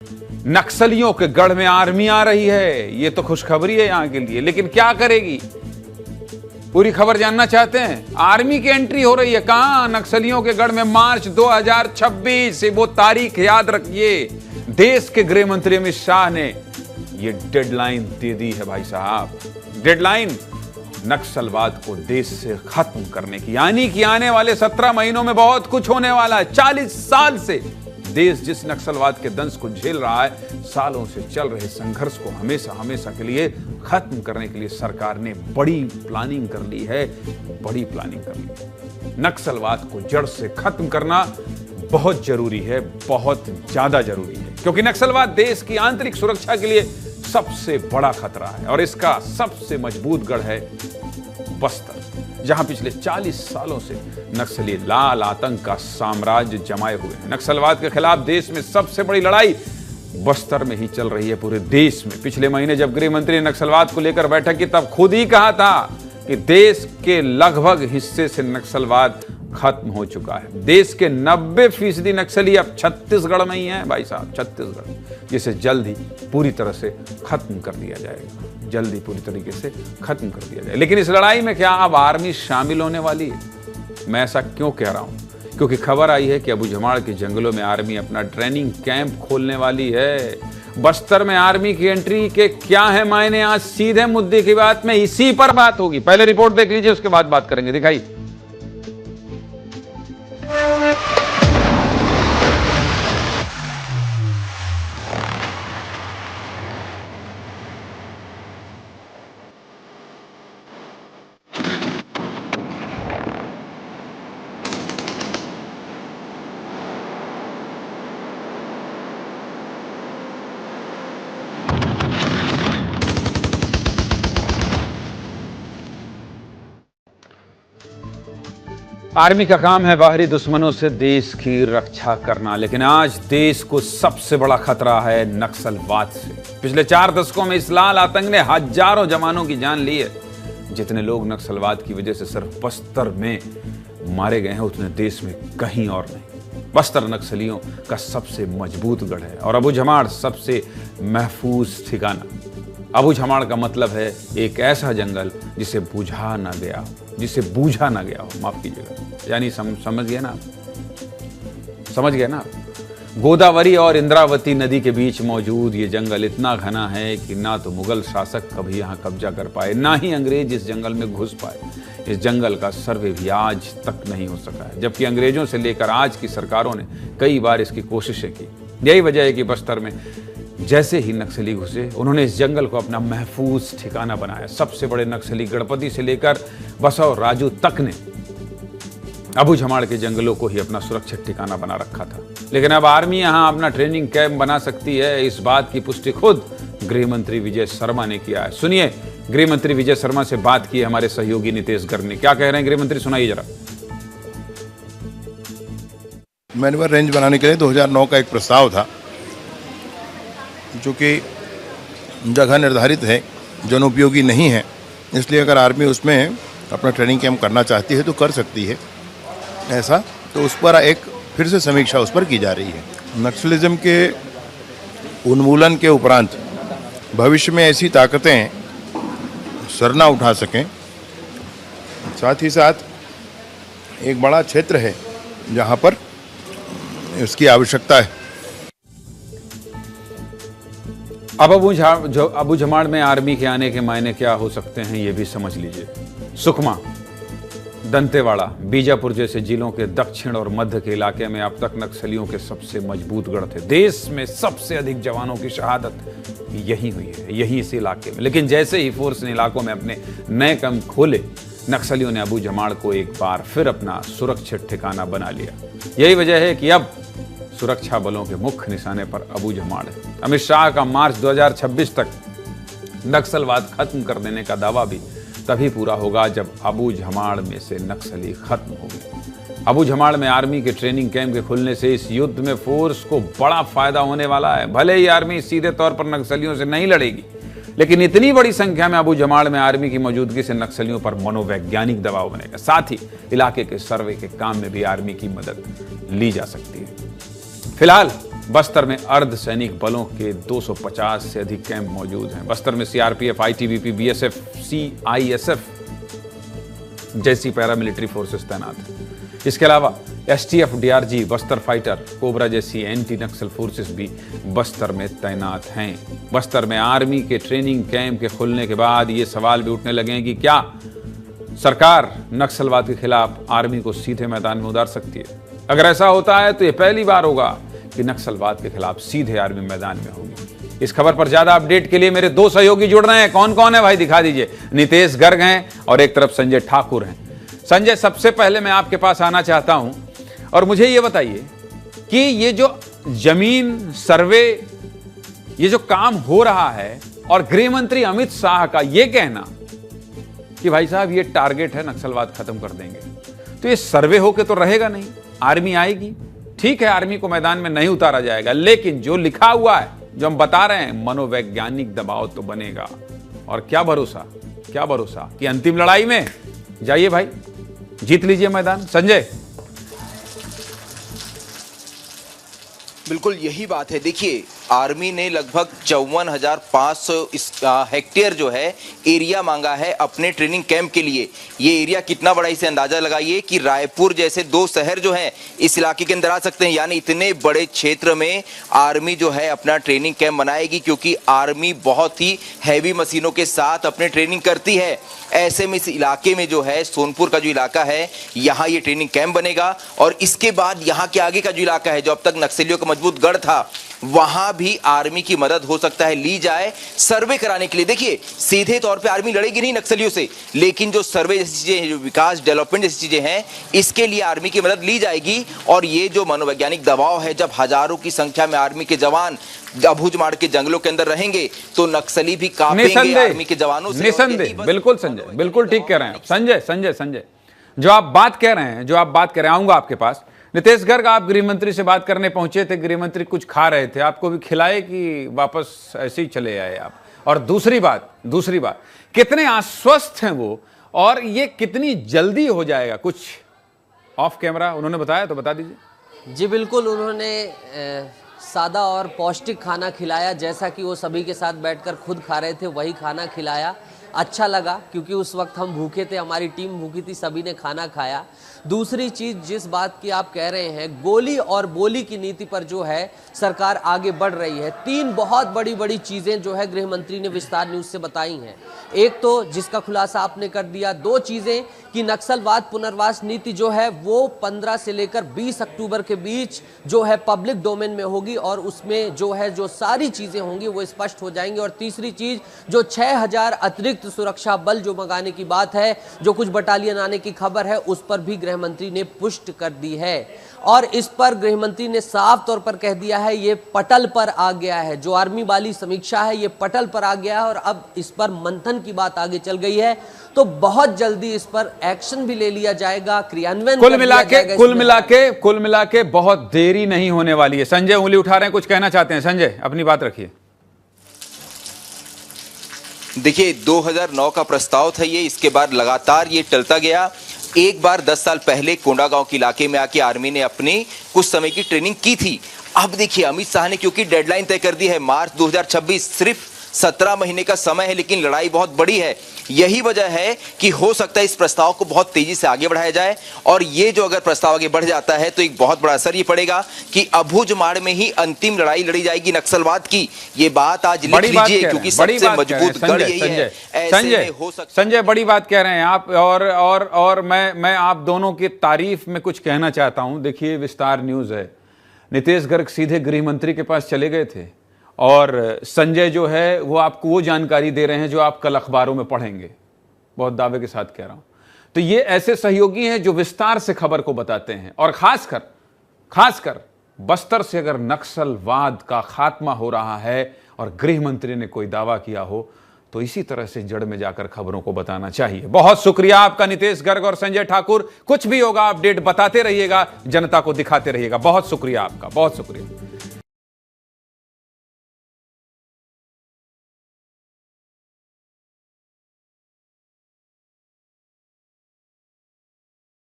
नक्सलियों के गढ़ में आर्मी आ रही है, ये तो खुशखबरी है यहां के लिए, लेकिन क्या करेगी? पूरी खबर जानना चाहते हैं? आर्मी की एंट्री हो रही है कहां? नक्सलियों के गढ़ में। मार्च 2026, वो तारीख याद रखिए। देश के गृह मंत्री अमित शाह ने ये डेडलाइन दे दी है भाई साहब। डेडलाइन नक्सलवाद को देश से खत्म करने की, यानी कि आने वाले 17 महीनों में बहुत कुछ होने वाला है। 40 साल से देश जिस नक्सलवाद के दंश को झेल रहा है, सालों से चल रहे संघर्ष को हमेशा हमेशा के लिए खत्म करने के लिए सरकार ने बड़ी प्लानिंग कर ली है। बड़ी प्लानिंग कर ली है। नक्सलवाद को जड़ से खत्म करना बहुत जरूरी है, बहुत ज्यादा जरूरी है, क्योंकि नक्सलवाद देश की आंतरिक सुरक्षा के लिए सबसे बड़ा खतरा है और इसका सबसे मजबूत गढ़ है बस्तर, जहां पिछले 40 सालों से नक्सली लाल आतंक का साम्राज्य जमाए हुए हैं। नक्सलवाद के खिलाफ देश में सबसे बड़ी लड़ाई बस्तर में ही चल रही है पूरे देश में। पिछले महीने जब गृह मंत्री ने नक्सलवाद को लेकर बैठक की, तब खुद ही कहा था कि देश के लगभग हिस्से से नक्सलवाद खत्म हो चुका है। देश के 90% नक्सली अब छत्तीसगढ़ में ही हैं भाई साहब, छत्तीसगढ़, जिसे जल्द ही पूरी तरह से खत्म कर दिया जाएगा। जल्दी पूरी तरीके से खत्म कर दिया जाए। लेकिन इस लड़ाई में क्या अब आर्मी शामिल होने वाली है? मैं ऐसा क्यों कह रहा हूं? क्योंकि खबर आई है कि अबूझमाड़ के जंगलों में आर्मी अपना ट्रेनिंग कैंप खोलने वाली है। बस्तर में आर्मी की एंट्री के क्या है मायने? आज सीधे मुद्दे की बात में इसी पर बात होगी। पहले रिपोर्ट देख लीजिए, उसके बाद बात करेंगे। दिखाई आर्मी का काम है बाहरी दुश्मनों से देश की रक्षा करना, लेकिन आज देश को सबसे बड़ा खतरा है नक्सलवाद से। पिछले 4 दशकों में इस लाल आतंक ने हजारों जवानों की जान ली है। जितने लोग नक्सलवाद की वजह से सिर्फ बस्तर में मारे गए हैं, उतने देश में कहीं और नहीं। बस्तर नक्सलियों का सबसे मजबूत गढ़ है और अबूझमाड़ सबसे महफूज ठिकाना। अबूझमाड़ का मतलब है एक ऐसा जंगल जिसे बूझा ना गया हो, जिसे बूझा ना गया हो, माफ कीजिएगा, यानी समझ गए ना आप? समझ गए ना आप? गोदावरी और इंद्रावती नदी के बीच मौजूद ये जंगल इतना घना है कि ना तो मुगल शासक कभी यहाँ कब्जा कर पाए, ना ही अंग्रेज इस जंगल में घुस पाए। इस जंगल का सर्वे भी आज तक नहीं हो सका है, जबकि अंग्रेजों से लेकर आज की सरकारों ने कई बार इसकी कोशिशें की। यही वजह है कि बस्तर में जैसे ही नक्सली घुसे, उन्होंने इस जंगल को अपना महफूज ठिकाना बनाया। सबसे बड़े नक्सली गणपति से लेकर बसव राजू तक ने अबूझमाड़ के जंगलों को ही अपना सुरक्षित ठिकाना बना रखा था। लेकिन अब आर्मी यहां अपना ट्रेनिंग कैंप बना सकती है, इस बात की पुष्टि खुद गृह मंत्री विजय शर्मा ने किया है। सुनिए, गृह मंत्री विजय शर्मा से बात की हमारे सहयोगी नितेश गर्ग ने। क्या कह रहे हैं गृह मंत्री, सुनाइए जरा। मैनुअल रेंज बनाने के लिए 2009 का एक प्रस्ताव था, जो कि जगह निर्धारित है, जनोपयोगी नहीं है, इसलिए अगर आर्मी उसमें अपना ट्रेनिंग कैंप करना चाहती है तो कर सकती है ऐसा। तो उस पर एक फिर से समीक्षा उस पर की जा रही है। नक्सलिज्म के उन्मूलन के उपरांत भविष्य में ऐसी ताकतें सर ना उठा सकें, साथ ही साथ एक बड़ा क्षेत्र है जहाँ पर इसकी आवश्यकता है। अब अबूझमाड़ में आर्मी के आने के मायने क्या हो सकते हैं, ये भी समझ लीजिए। सुकमा, दंतेवाड़ा, बीजापुर जैसे जिलों के दक्षिण और मध्य के इलाके में अब तक नक्सलियों के सबसे मजबूत गढ़ थे। देश में सबसे अधिक जवानों की शहादत यही हुई है, यही इस इलाके में। लेकिन जैसे ही फोर्स ने इलाकों में अपने नए कैंप खोले, नक्सलियों ने अबूझमाड़ को एक बार फिर अपना सुरक्षित ठिकाना बना लिया। यही वजह है कि अब सुरक्षा बलों के मुख्य निशाने पर अबूझमाड़ है। अमित शाह का मार्च 2026 तक नक्सलवाद खत्म कर देने का दावा भी तभी पूरा होगा जब अबूझमाड़ में से नक्सली खत्म हो गए। अबूझमाड़ में आर्मी के ट्रेनिंग कैंप के खुलने से इस युद्ध में फोर्स को बड़ा फायदा होने वाला है। भले ही आर्मी सीधे तौर पर नक्सलियों से नहीं लड़ेगी, लेकिन इतनी बड़ी संख्या में अबूझमाड़ में आर्मी की मौजूदगी से नक्सलियों पर मनोवैज्ञानिक दबाव बनेगा। साथ ही इलाके के सर्वे के काम में भी आर्मी की मदद ली जा सकती है। फिलहाल बस्तर में अर्धसैनिक बलों के 250 से अधिक कैंप मौजूद हैं। बस्तर में सीआरपीएफ, आईटीबीपी, बीएसएफ, सीआईएसएफ जैसी पैरामिलिट्री फोर्सेस तैनात हैं। इसके अलावा STF, DRG, Bastar fighter, cobra जैसी एंटी नक्सल फोर्सेस भी बस्तर में तैनात हैं। बस्तर में आर्मी के ट्रेनिंग कैंप के खुलने के बाद ये सवाल भी उठने लगे हैं कि क्या सरकार नक्सलवाद के खिलाफ आर्मी को सीधे मैदान में उतार सकती है। अगर ऐसा होता है तो यह पहली बार होगा कि नक्सलवाद के खिलाफ सीधे आर्मी मैदान में होगी। इस खबर पर ज्यादा अपडेट के लिए मेरे दो सहयोगी जुड़ रहे हैं। कौन कौन है भाई, दिखा दीजिए। नितेश गर्ग हैं और एक तरफ संजय ठाकुर हैं। संजय, सबसे पहले मैं आपके पास आना चाहता हूं और मुझे यह बताइए कि ये जो जमीन सर्वे, ये जो काम हो रहा है और गृह मंत्री अमित शाह का यह कहना कि भाई साहब ये टारगेट है, नक्सलवाद खत्म कर देंगे, तो ये सर्वे होके तो रहेगा नहीं, आर्मी आएगी। ठीक है, आर्मी को मैदान में नहीं उतारा जाएगा, लेकिन जो लिखा हुआ है, जो हम बता रहे हैं, मनोवैज्ञानिक दबाव तो बनेगा। और क्या भरोसा कि अंतिम लड़ाई में जाइए भाई, जीत लीजिए मैदान। संजय। बिल्कुल यही बात है। देखिए, आर्मी ने लगभग 54,500 हेक्टेयर जो है एरिया मांगा है अपने ट्रेनिंग कैंप के लिए। ये एरिया कितना बड़ा, इसे अंदाजा लगाइए कि रायपुर जैसे 2 शहर जो हैं इस इलाके के अंदर आ सकते हैं। यानी इतने बड़े क्षेत्र में आर्मी जो है अपना ट्रेनिंग कैंप बनाएगी, क्योंकि आर्मी बहुत ही हैवी मशीनों के साथ अपने ट्रेनिंग करती है। ऐसे में इस इलाके में जो है, सोनपुर का जो इलाका है, यहाँ ये ट्रेनिंग कैंप बनेगा। और इसके बाद यहाँ के आगे का जो इलाका है, जो अब तक नक्सलियों का मजबूत गढ़ था, वहां भी आर्मी की मदद हो सकता है ली जाए सर्वे कराने के लिए। देखिए, सीधे तौर पे आर्मी लड़ेगी नहीं नक्सलियों से, लेकिन जो सर्वे जैसी चीजें हैं, जो विकास डेवलपमेंट जैसी चीजें हैं, इसके लिए आर्मी की मदद ली जाएगी। और ये जो मनोवैज्ञानिक दबाव है, जब हजारों की संख्या में आर्मी के जवान अबूझमाड़ के जंगलों के अंदर रहेंगे तो नक्सली भी कांपेंगे आर्मी के जवानों से। निसंदेह, बिल्कुल संजय, बिल्कुल ठीक कह रहे हैं संजय, जो आप बात कह रहे हैं, आऊंगा आपके पास। नितेश गर्ग, आप गृह मंत्री से बात करने पहुंचे थे, गृह मंत्री कुछ खा रहे थे, आपको भी खिलाए कि वापस ऐसे ही चले आए आप? और दूसरी बात, कितने आश्वस्त हैं वो, और ये कितनी जल्दी हो जाएगा? कुछ ऑफ कैमरा उन्होंने बताया तो बता दीजिए। जी बिल्कुल, उन्होंने सादा और पौष्टिक खाना खिलाया, जैसा कि वो सभी के साथ बैठकर खुद खा रहे थे, वही खाना खिलाया। अच्छा लगा, क्योंकि उस वक्त हम भूखे थे, हमारी टीम भूखी थी, सभी ने खाना खाया। दूसरी चीज, जिस बात की आप कह रहे हैं, गोली और बोली की नीति पर जो है सरकार आगे बढ़ रही है। 3 बहुत बड़ी चीजें जो है गृह मंत्री ने विस्तार न्यूज से बताई हैं। एक तो जिसका खुलासा आपने कर दिया, 2 चीजें कि नक्सलवाद पुनर्वास नीति जो है वो 15 से लेकर 20 अक्टूबर के बीच जो है पब्लिक डोमेन में होगी, और उसमें जो है जो सारी चीजें होंगी वो स्पष्ट हो जाएंगी। और तीसरी चीज, जो 6000 अतिरिक्त सुरक्षा बल जो मंगाने की बात है, जो कुछ बटालियन आने की खबर है, उस पर भी गृह मंत्री ने पुष्टि कर दी है। और इस पर गृह मंत्री ने साफ तौर पर कह दिया है, ये पटल पर आ गया है। जो आर्मी वाली समीक्षा है, ये पटल पर आ गया है, और अब इस पर मंथन की बात आगे चल गई है। तो बहुत जल्दी इस पर एक्शन भी ले लिया जाएगा, क्रियान्वयन कुल मिला के बहुत देरी नहीं होने वाली है। संजय उंगली उठा रहे हैं, कुछ कहना चाहते हैं? संजय, अपनी बात रखिए। देखिए, 2009 का प्रस्ताव था ये, इसके बाद लगातार ये टलता गया। एक बार 10 साल पहले कोंडागांव के इलाके में आके आर्मी ने अपनी कुछ समय की ट्रेनिंग की थी। अब देखिए, अमित शाह ने क्योंकि डेडलाइन तय कर दी है मार्च 2026, सिर्फ 17 महीने का समय है, लेकिन लड़ाई बहुत बड़ी है। यही वजह है कि हो सकता है इस प्रस्ताव को बहुत तेजी से आगे बढ़ाया जाए। और ये जो अगर प्रस्ताव आगे बढ़ जाता है तो एक बहुत बड़ा असर ये पड़ेगा कि अबूझमाड़ में ही अंतिम लड़ाई लड़ी जाएगी नक्सलवाद की। ये बात आज लिख लीजिए, क्योंकि सबसे मजबूत गढ़ यही है। संजय, बड़ी बात कह रहे हैं आप, और मैं आप दोनों की तारीफ में कुछ कहना चाहता हूं। देखिए, विस्तार न्यूज है, नितेश गर्ग सीधे गृह मंत्री के पास चले गए थे, और संजय जो है वो आपको वो जानकारी दे रहे हैं जो आप कल अखबारों में पढ़ेंगे। बहुत दावे के साथ कह रहा हूं। तो ये ऐसे सहयोगी हैं जो विस्तार से खबर को बताते हैं, और खासकर बस्तर से अगर नक्सलवाद का खात्मा हो रहा है और गृह मंत्री ने कोई दावा किया हो, तो इसी तरह से जड़ में जाकर खबरों को बताना चाहिए। बहुत शुक्रिया आपका नितेश गर्ग और संजय ठाकुर। कुछ भी होगा अपडेट बताते रहिएगा, जनता को दिखाते रहिएगा। बहुत शुक्रिया आपका, बहुत शुक्रिया।